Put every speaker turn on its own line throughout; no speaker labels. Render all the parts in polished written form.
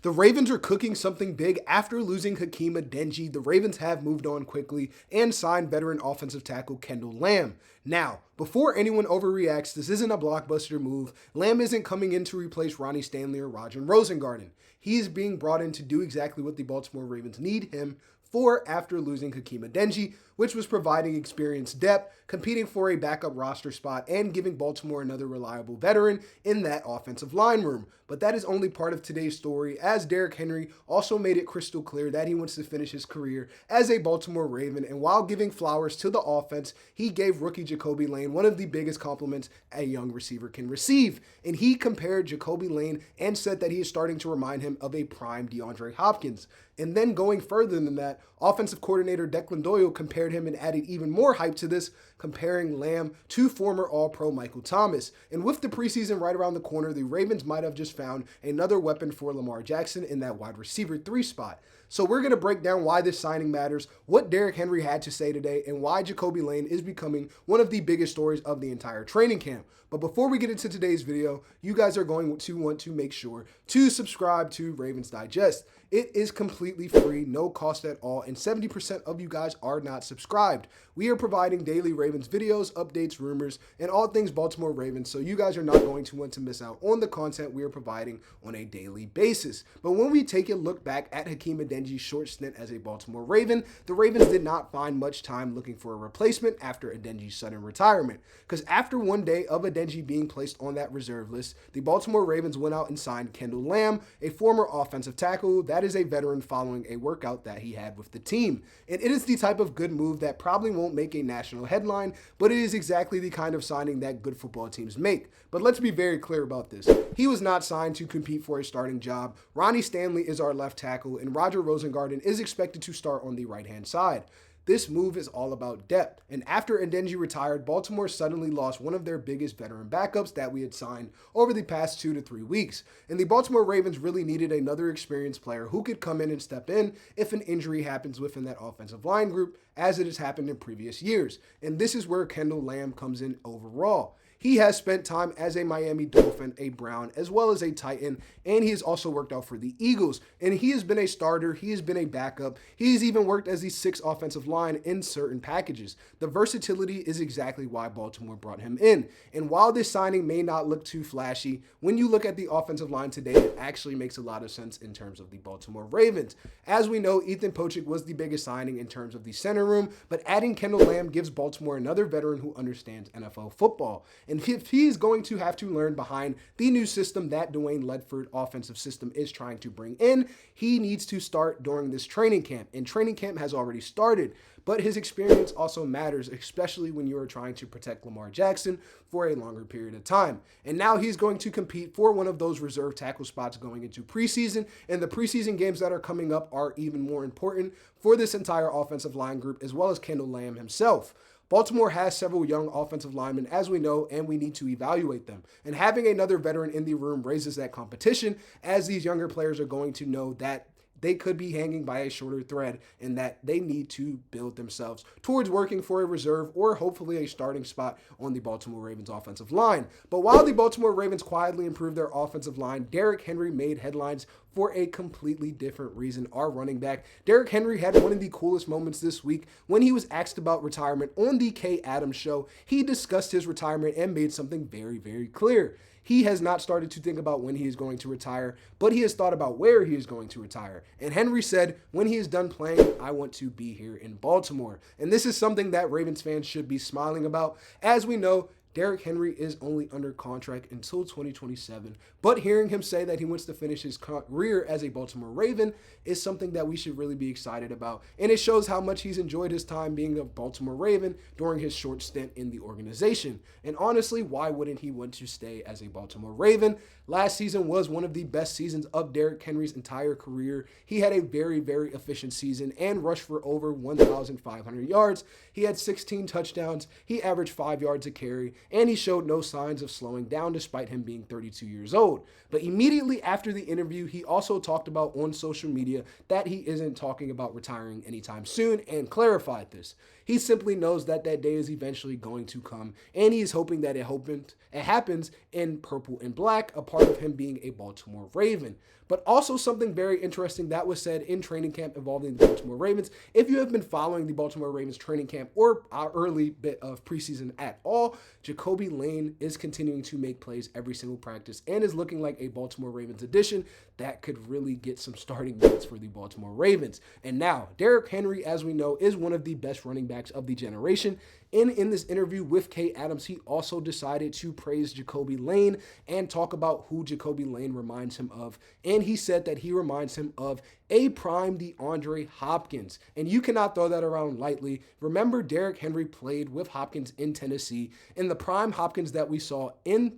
The Ravens are cooking something big after losing Hakeem Adeniji. The Ravens have moved on quickly and signed veteran offensive tackle Kendall Lamb. Now, before anyone overreacts, this isn't a blockbuster move. Lamb isn't coming in to replace Ronnie Stanley or Roger Rosengarten. He is being brought in to do exactly what the Baltimore Ravens need him for after losing Hakeem Adeniji, which was providing experienced depth, competing for a backup roster spot, and giving Baltimore another reliable veteran in that offensive line room. But that is only part of today's story, as Derrick Henry also made it crystal clear that he wants to finish his career as a Baltimore Raven, and while giving flowers to the offense, he gave rookie Jacobe Lane one of the biggest compliments a young receiver can receive. And he compared Jacobe Lane and said that he is starting to remind him of a prime DeAndre Hopkins. And then going further than that, offensive coordinator Declan Doyle compared him and added even more hype to this, comparing Lamb to former All-Pro Michael Thomas. And with the preseason right around the corner, the Ravens might have just found another weapon for Lamar Jackson in that wide receiver 3 spot. So we're going to break down why this signing matters, what Derrick Henry had to say today, and why Jacobe Lane is becoming one of the biggest stories of the entire training camp. But before we get into today's video, you guys are going to want to make sure to subscribe to Ravens Digest. It is completely free, no cost at all, and 70% of you guys are not subscribed. We are providing daily Ravens videos, updates, rumors, and all things Baltimore Ravens, so you guys are not going to want to miss out on the content we are providing on a daily basis. But when we take a look back at Hakeem Adeniji's short stint as a Baltimore Raven, the Ravens did not find much time looking for a replacement after Adeniji's sudden retirement. Because after one day of Adeniji being placed on that reserve list, the Baltimore Ravens went out and signed Kendall Lamb, a former offensive tackle that is a veteran following a workout that he had with the team. And it is the type of good move that probably won't make a national headline, but it is exactly the kind of signing that good football teams make. But let's be very clear about this. He was not signed to compete for a starting job. Ronnie Stanley is our left tackle, and Roger Rosengarten is expected to start on the right-hand side. This move is all about depth, and after Adeniji retired, Baltimore suddenly lost one of their biggest veteran backups that we had signed over the past 2 to 3 weeks, and the Baltimore Ravens really needed another experienced player who could come in and step in if an injury happens within that offensive line group, as it has happened in previous years, and this is where Kendall Lamb comes in overall. He has spent time as a Miami Dolphin, a Brown, as well as a Titan, and he has also worked out for the Eagles. And he has been a starter, he has been a backup, he's even worked as the 6th offensive line in certain packages. The versatility is exactly why Baltimore brought him in. And while this signing may not look too flashy, when you look at the offensive line today, it actually makes a lot of sense in terms of the Baltimore Ravens. As we know, Ethan Pochik was the biggest signing in terms of the center room, but adding Kendall Lamb gives Baltimore another veteran who understands NFL football. And if he's going to have to learn behind the new system that Dwayne Ledford offensive system is trying to bring in, he needs to start during this training camp. And training camp has already started. But his experience also matters, especially when you are trying to protect Lamar Jackson for a longer period of time. And now he's going to compete for one of those reserve tackle spots going into preseason. And the preseason games that are coming up are even more important for this entire offensive line group, as well as Kendall Lamb himself. Baltimore has several young offensive linemen, as we know, and we need to evaluate them. And having another veteran in the room raises that competition, as these younger players are going to know that they could be hanging by a shorter thread and that they need to build themselves towards working for a reserve or hopefully a starting spot on the Baltimore Ravens offensive line. But while the Baltimore Ravens quietly improved their offensive line, Derrick Henry made headlines for a completely different reason. Our running back, Derrick Henry, had one of the coolest moments this week when he was asked about retirement on the Kay Adams show. He discussed his retirement and made something very, very clear. He has not started to think about when he is going to retire, but he has thought about where he is going to retire. And Henry said, when he is done playing, I want to be here in Baltimore. And this is something that Ravens fans should be smiling about. As we know, Derrick Henry is only under contract until 2027, but hearing him say that he wants to finish his career as a Baltimore Raven is something that we should really be excited about, and it shows how much he's enjoyed his time being a Baltimore Raven during his short stint in the organization. And honestly, why wouldn't he want to stay as a Baltimore Raven? Last season was one of the best seasons of Derrick Henry's entire career. He had a very, very efficient season and rushed for over 1,500 yards. He had 16 touchdowns. He averaged 5 yards a carry, and he showed no signs of slowing down despite him being 32 years old. But immediately after the interview, he also talked about on social media that he isn't talking about retiring anytime soon and clarified this. He simply knows that that day is eventually going to come, and he is hoping that it happens in purple and black, a part of him being a Baltimore Raven. But also something very interesting that was said in training camp involving the Baltimore Ravens. If you have been following the Baltimore Ravens training camp or our early bit of preseason at all, Jacobe Lane is continuing to make plays every single practice and is looking like a Baltimore Ravens addition that could really get some starting minutes for the Baltimore Ravens. And now, Derrick Henry, as we know, is one of the best running backs of the generation. In this interview with Kay Adams, he also decided to praise Jacobe Lane and talk about who Jacobe Lane reminds him of. And he said that he reminds him of a prime DeAndre Hopkins. And you cannot throw that around lightly. Remember, Derrick Henry played with Hopkins in Tennessee, and the prime Hopkins that we saw in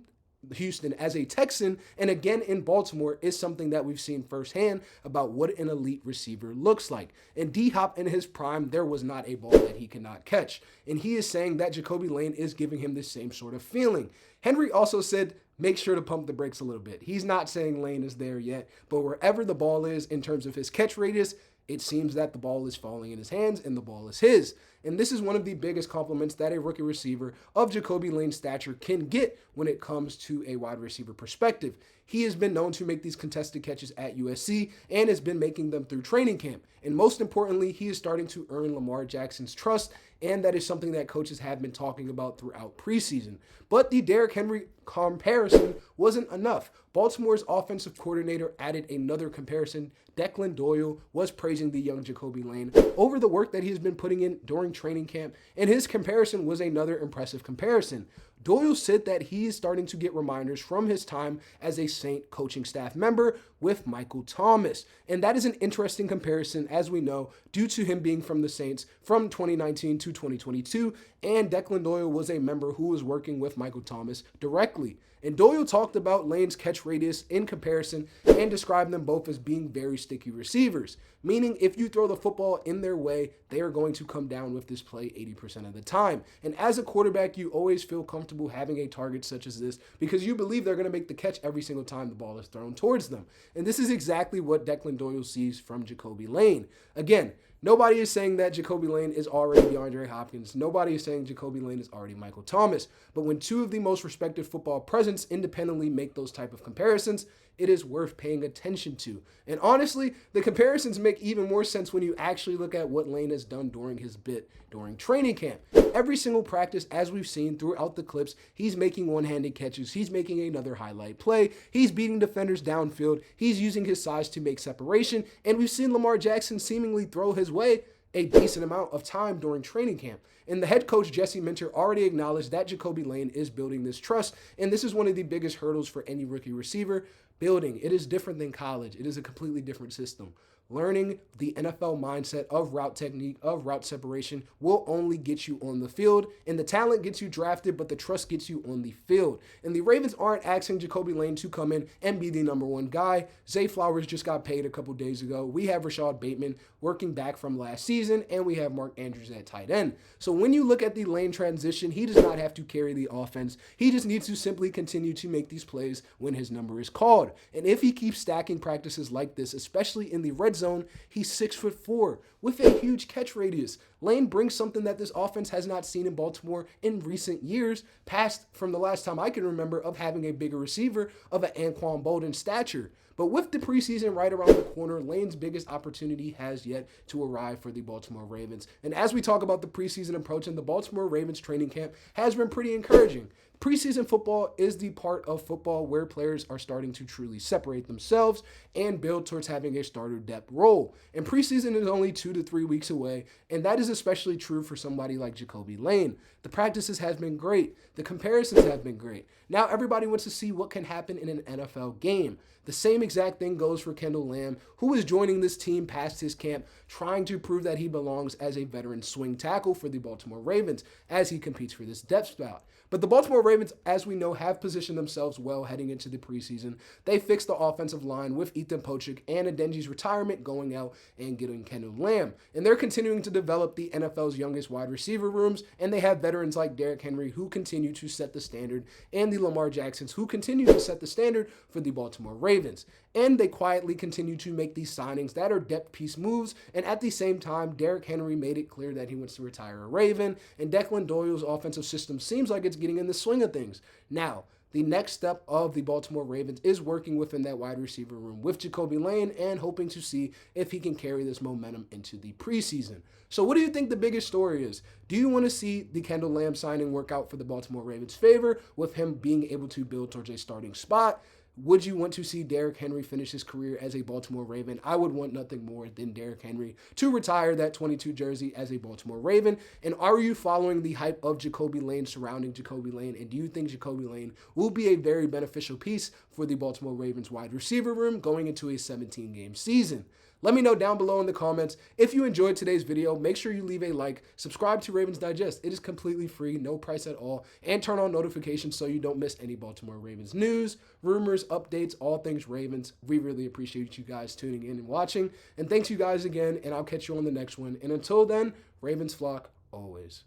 Houston as a Texan and again in Baltimore is something that we've seen firsthand about what an elite receiver looks like. And D-Hop in his prime, there was not a ball that he cannot catch. And he is saying that Jacobe Lane is giving him the same sort of feeling. Henry also said, make sure to pump the brakes a little bit. He's not saying Lane is there yet, but wherever the ball is in terms of his catch radius, it seems that the ball is falling in his hands and the ball is his. And this is one of the biggest compliments that a rookie receiver of Jacobe Lane's stature can get when it comes to a wide receiver perspective. He has been known to make these contested catches at USC and has been making them through training camp. And most importantly, he is starting to earn Lamar Jackson's trust, and that is something that coaches have been talking about throughout preseason. But the Derrick Henry comparison wasn't enough. Baltimore's offensive coordinator added another comparison. Declan Doyle was praising the young Jacobe Lane over the work that he has been putting in during training camp, and his comparison was another impressive comparison. Doyle said that he is starting to get reminders from his time as a Saint coaching staff member with Michael Thomas. And that is an interesting comparison, as we know, due to him being from the Saints from 2019 to 2022, and Declan Doyle was a member who was working with Michael Thomas directly. And Doyle talked about Lane's catch radius in comparison and described them both as being very sticky receivers, meaning if you throw the football in their way, they are going to come down with this play 80% of the time. And as a quarterback, you always feel comfortable having a target such as this because you believe they're going to make the catch every single time the ball is thrown towards them. And this is exactly what Declan Doyle sees from Jacobe Lane. Again, nobody is saying that Jacobe Lane is already DeAndre Hopkins. Nobody is saying Jacobe Lane is already Michael Thomas. But when two of the most respected football presence independently make those type of comparisons, it is worth paying attention to. And honestly, the comparisons make even more sense when you actually look at what Lane has done during his bit during training camp. Every single practice, as we've seen throughout the clips, he's making one-handed catches. He's making another highlight play. He's beating defenders downfield. He's using his size to make separation. And we've seen Lamar Jackson seemingly throw his way a decent amount of time during training camp. And the head coach, Jesse Minter, already acknowledged that Jacobe Lane is building this trust. And this is one of the biggest hurdles for any rookie receiver. Building. It is different than college. It is a completely different system. Learning the NFL mindset of route technique, of route separation will only get you on the field. And the talent gets you drafted, but the trust gets you on the field. And the Ravens aren't asking Jacobe Lane to come in and be the number one guy. Zay Flowers just got paid a couple days ago. We have Rashad Bateman working back from last season, and we have Mark Andrews at tight end. So when you look at the Lane transition, he does not have to carry the offense. He just needs to simply continue to make these plays when his number is called. And if he keeps stacking practices like this, especially in the red zone, he's 6'4" with a huge catch radius. Lane brings something that this offense has not seen in Baltimore in recent years, past from the last time I can remember of having a bigger receiver of an Anquan Bolden stature. But with the preseason right around the corner, Lane's biggest opportunity has yet to arrive for the Baltimore Ravens. And as we talk about the preseason approach, and the Baltimore Ravens training camp has been pretty encouraging. Preseason football is the part of football where players are starting to truly separate themselves and build towards having a starter depth role. And preseason is only 2 to 3 weeks away, and that is especially true for somebody like Jacobe Lane. The practices have been great. The comparisons have been great. Now everybody wants to see what can happen in an NFL game. The same exact thing goes for Kendall Lamb, who is joining this team past his camp, trying to prove that he belongs as a veteran swing tackle for the Baltimore Ravens as he competes for this depth spot. But the Baltimore Ravens, as we know, have positioned themselves well heading into the preseason. They fixed the offensive line with Ethan Pochik and Adenji's retirement, going out and getting Kendall Lamb. And they're continuing to develop the NFL's youngest wide receiver rooms, and they have veterans like Derrick Henry who continue to set the standard, and the Lamar Jacksons who continue to set the standard for the Baltimore Ravens. And they quietly continue to make these signings that are depth piece moves, and at the same time, Derrick Henry made it clear that he wants to retire a Raven, and Declan Doyle's offensive system seems like it's getting in the swing of things. Now, the next step of the Baltimore Ravens is working within that wide receiver room with Jacobe Lane and hoping to see if he can carry this momentum into the preseason. So what do you think the biggest story is? Do you want to see the Kendall Lamb signing work out for the Baltimore Ravens' favor with him being able to build towards a starting spot? Would you want to see Derrick Henry finish his career as a Baltimore Raven? I would want nothing more than Derrick Henry to retire that 22 jersey as a Baltimore Raven. And are you following the hype of Jacobe Lane surrounding Jacobe Lane? And do you think Jacobe Lane will be a very beneficial piece for the Baltimore Ravens wide receiver room going into a 17-game season? Let me know down below in the comments. If you enjoyed today's video, make sure you leave a like, subscribe to Ravens Digest. It is completely free, no price at all, and turn on notifications so you don't miss any Baltimore Ravens news, rumors, updates, all things Ravens. We really appreciate you guys tuning in and watching. And thanks you guys again, and I'll catch you on the next one. And until then, Ravens flock always.